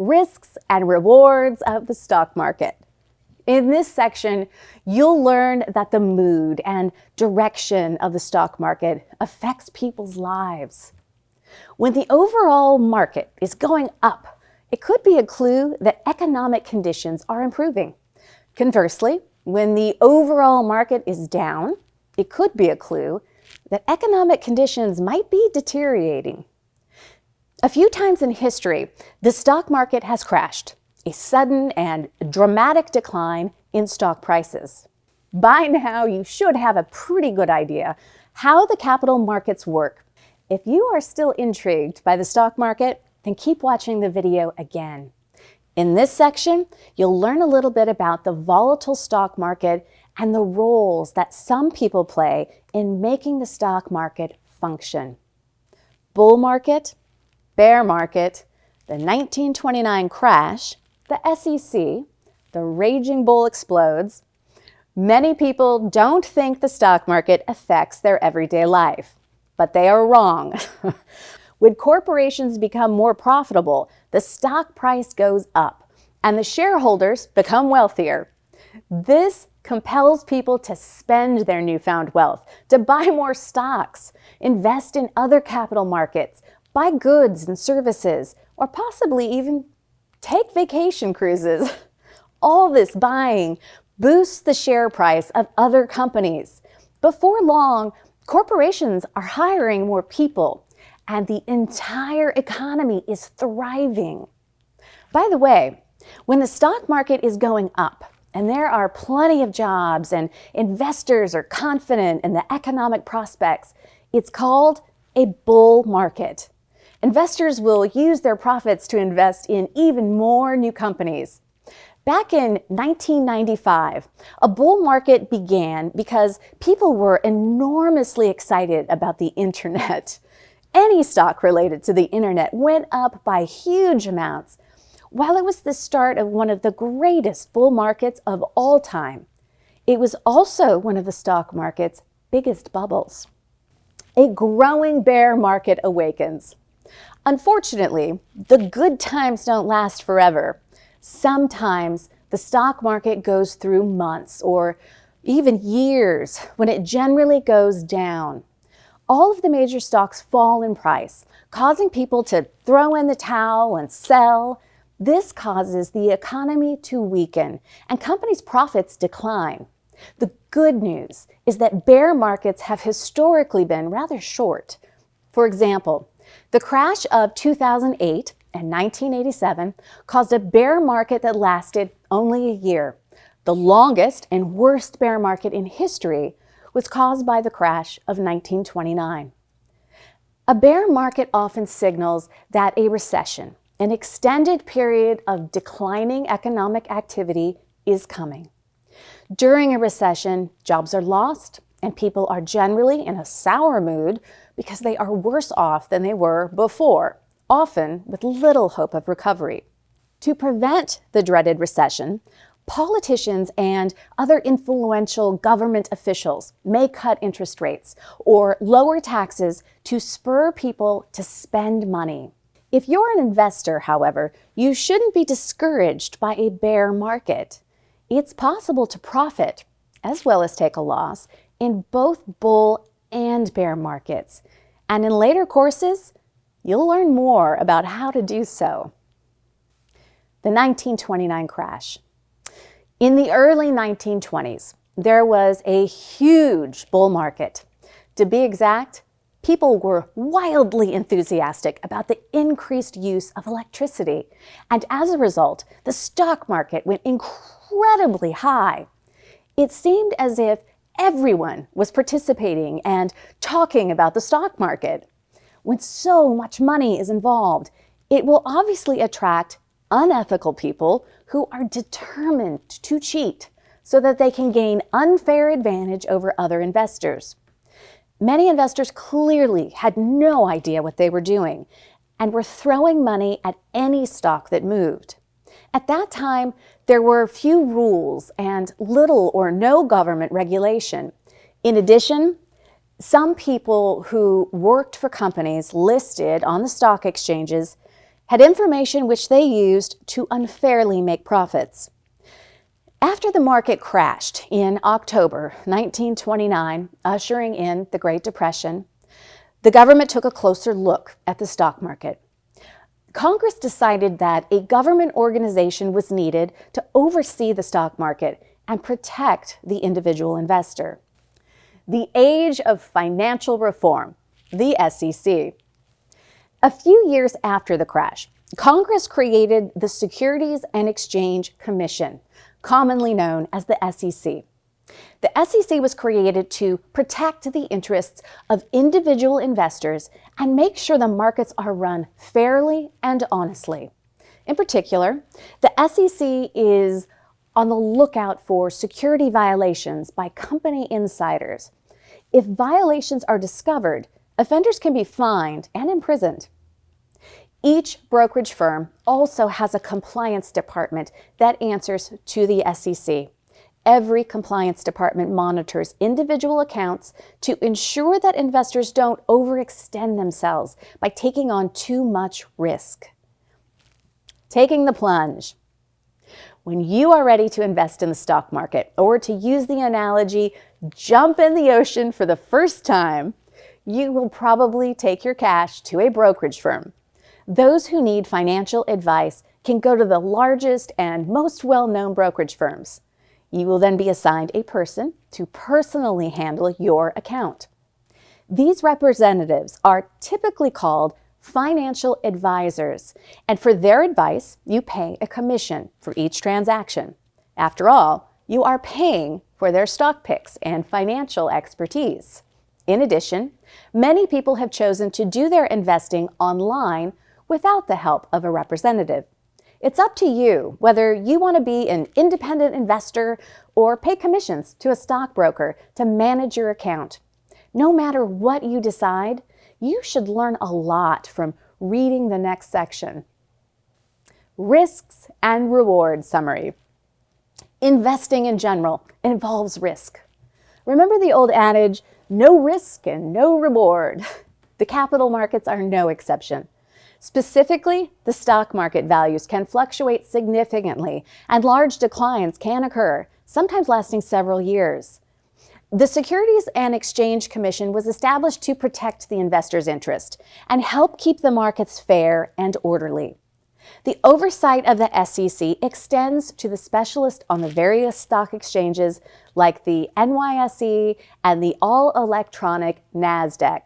risks and rewards of the stock market. In this section, you'll learn that the mood and direction of the stock market affects people's lives. When the overall market is going up, it could be a clue that economic conditions are improving. Conversely, when the overall market is down, it could be a clue that economic conditions might be deteriorating. A few times in history, the stock market has crashed, a sudden and dramatic decline in stock prices. By now, you should have a pretty good idea how the capital markets work. If you are still intrigued by the stock market, then keep watching the video again. In this section, you'll learn a little bit about the volatile stock market and the roles that some people play in making the stock market function. Bull market, bear market, the 1929 crash, the SEC, the raging bull explodes. Many people don't think the stock market affects their everyday life, but they are wrong. When corporations become more profitable, the stock price goes up and the shareholders become wealthier. This compels people to spend their newfound wealth, to buy more stocks, invest in other capital markets, buy goods and services, or possibly even take vacation cruises. All this buying boosts the share price of other companies. Before long, corporations are hiring more people, and the entire economy is thriving. By the way, when the stock market is going up, and there are plenty of jobs and investors are confident in the economic prospects, it's called a bull market. Investors will use their profits to invest in even more new companies. Back in 1995, a bull market began because people were enormously excited about the internet. Any stock related to the internet went up by huge amounts. While it was the start of one of the greatest bull markets of all time, it was also one of the stock market's biggest bubbles. A growing bear market awakens. Unfortunately, the good times don't last forever. Sometimes the stock market goes through months or even years when it generally goes down. All of the major stocks fall in price, causing people to throw in the towel and sell. This causes the economy to weaken and companies' profits decline. The good news is that bear markets have historically been rather short. For example, the crash of 2008 and 1987 caused a bear market that lasted only a year. The longest and worst bear market in history was caused by the crash of 1929. A bear market often signals that a recession, an extended period of declining economic activity, is coming. During a recession, jobs are lost and people are generally in a sour mood because they are worse off than they were before, often with little hope of recovery. To prevent the dreaded recession, politicians and other influential government officials may cut interest rates or lower taxes to spur people to spend money. If you're an investor, however, you shouldn't be discouraged by a bear market. It's possible to profit, as well as take a loss, in both bull and bear markets. And in later courses, you'll learn more about how to do so. The 1929 crash. In the early 1920s, there was a huge bull market. To be exact, people were wildly enthusiastic about the increased use of electricity, and as a result, the stock market went incredibly high. It seemed as if everyone was participating and talking about the stock market. When so much money is involved, it will obviously attract unethical people who are determined to cheat so that they can gain unfair advantage over other investors. Many investors clearly had no idea what they were doing and were throwing money at any stock that moved. At that time, there were few rules and little or no government regulation. In addition, some people who worked for companies listed on the stock exchanges had information which they used to unfairly make profits. After the market crashed in October 1929, ushering in the Great Depression, the government took a closer look at the stock market. Congress decided that a government organization was needed to oversee the stock market and protect the individual investor. The age of financial reform, the SEC. A few years after the crash, Congress created the Securities and Exchange Commission, commonly known as the SEC. The SEC was created to protect the interests of individual investors and make sure the markets are run fairly and honestly. In particular, the SEC is on the lookout for security violations by company insiders. If violations are discovered, offenders can be fined and imprisoned. Each brokerage firm also has a compliance department that answers to the SEC. Every compliance department monitors individual accounts to ensure that investors don't overextend themselves by taking on too much risk. Taking the plunge. When you are ready to invest in the stock market, or to use the analogy, jump in the ocean for the first time, you will probably take your cash to a brokerage firm. Those who need financial advice can go to the largest and most well-known brokerage firms. You will then be assigned a person to personally handle your account. These representatives are typically called financial advisors, and for their advice, you pay a commission for each transaction. After all, you are paying for their stock picks and financial expertise. In addition, many people have chosen to do their investing online without the help of a representative. It's up to you whether you want to be an independent investor or pay commissions to a stockbroker to manage your account. No matter what you decide, you should learn a lot from reading the next section. Risks and reward summary. Investing in general involves risk. Remember the old adage, no risk and no reward. The capital markets are no exception. Specifically, the stock market values can fluctuate significantly, and large declines can occur, sometimes lasting several years. The Securities and Exchange Commission was established to protect the investor's interest and help keep the markets fair and orderly. The oversight of the SEC extends to the specialists on the various stock exchanges like the NYSE and the all-electronic NASDAQ.